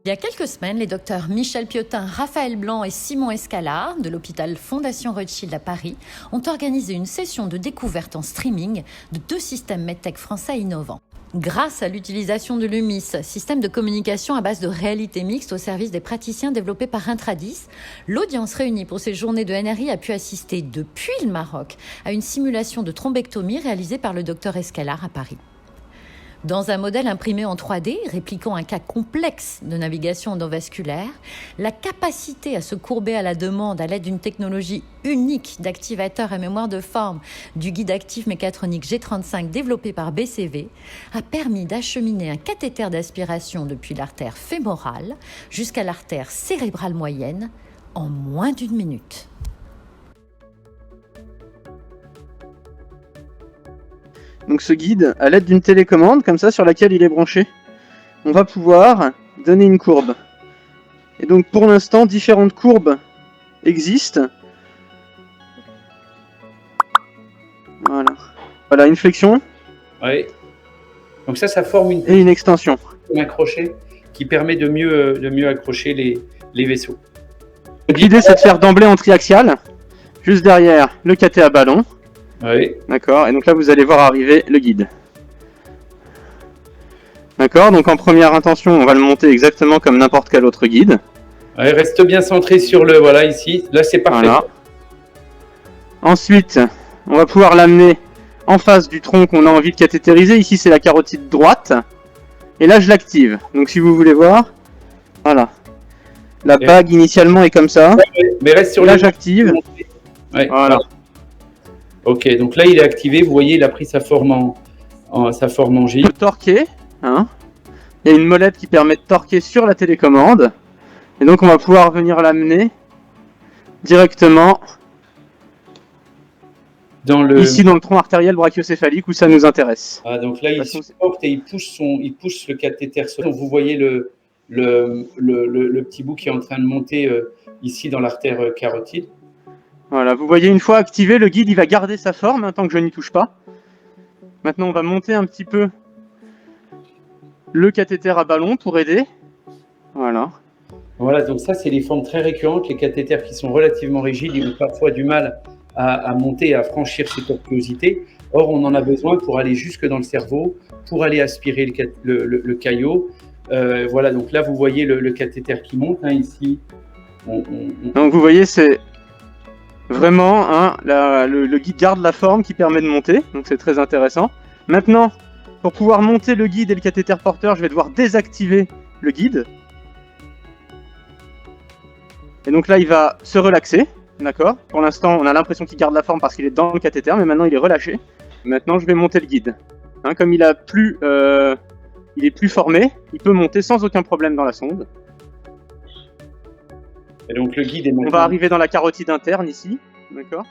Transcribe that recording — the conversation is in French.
Il y a quelques semaines, les docteurs Michel Piotin, Raphaël Blanc et Simon Escalard de l'hôpital Fondation Rothschild à Paris ont organisé une session de découverte en streaming de 2 systèmes medtech français innovants. Grâce à l'utilisation de l'UMIS, système de communication à base de réalité mixte au service des praticiens développé par Intradis, l'audience réunie pour ces journées de NRI a pu assister depuis le Maroc à une simulation de thrombectomie réalisée par le docteur Escalard à Paris. Dans un modèle imprimé en 3D, répliquant un cas complexe de navigation endovasculaire, la capacité à se courber à la demande à l'aide d'une technologie unique d'activateur à mémoire de forme du guide actif mécatronique G35 développé par BCV a permis d'acheminer un cathéter d'aspiration depuis l'artère fémorale jusqu'à l'artère cérébrale moyenne en moins d'1 minute. Donc ce guide, à l'aide d'une télécommande, comme ça, sur laquelle il est branché, on va pouvoir donner une courbe. Et donc pour l'instant, différentes courbes existent. Voilà. Voilà, une flexion. Oui. Donc ça forme et une extension. Un crochet qui permet de mieux accrocher les vaisseaux. L'idée, c'est de faire d'emblée en triaxial, juste derrière le cathé à ballon. Oui. D'accord, et donc là vous allez voir arriver le guide. D'accord, donc en première intention, on va le monter exactement comme n'importe quel autre guide. Ouais, reste bien centré sur le, voilà, ici. Là, c'est parfait. Voilà. Ensuite, on va pouvoir l'amener en face du tronc qu'on a envie de cathétériser. Ici, c'est la carotide droite. Et là, je l'active. Donc si vous voulez voir, voilà. La bague initialement est comme ça. Mais reste sur là, j'active. Ouais. Voilà. Ok, donc là il est activé, vous voyez, il a pris sa forme en J. On peut torquer, hein. Il y a une molette qui permet de torquer sur la télécommande. Et donc on va pouvoir venir l'amener directement ici dans le tronc artériel brachiocéphalique où ça nous intéresse. Ah, donc là il supporte et il pousse le cathéter. Donc vous voyez le petit bout qui est en train de monter ici dans l'artère carotide. Voilà, vous voyez, une fois activé, le guide il va garder sa forme tant que je n'y touche pas. Maintenant, on va monter un petit peu le cathéter à ballon pour aider. Voilà. Voilà, donc ça, c'est les formes très récurrentes. Les cathéters qui sont relativement rigides, ils ont parfois du mal à monter, à franchir ces tortuosités. Or, on en a besoin pour aller jusque dans le cerveau, pour aller aspirer le caillot. Voilà, donc là, vous voyez le cathéter qui monte, hein, ici. Donc, vous voyez, c'est vraiment, hein, le guide garde la forme qui permet de monter, donc c'est très intéressant. Maintenant, pour pouvoir monter le guide et le cathéter porteur, je vais devoir désactiver le guide. Et donc là, il va se relaxer, d'accord. Pour l'instant, on a l'impression qu'il garde la forme parce qu'il est dans le cathéter, mais maintenant il est relâché. Maintenant, je vais monter le guide. Hein, comme il est plus formé, il peut monter sans aucun problème dans la sonde. Et donc le guide est maintenant... On va arriver dans la carotide interne ici, d'accord.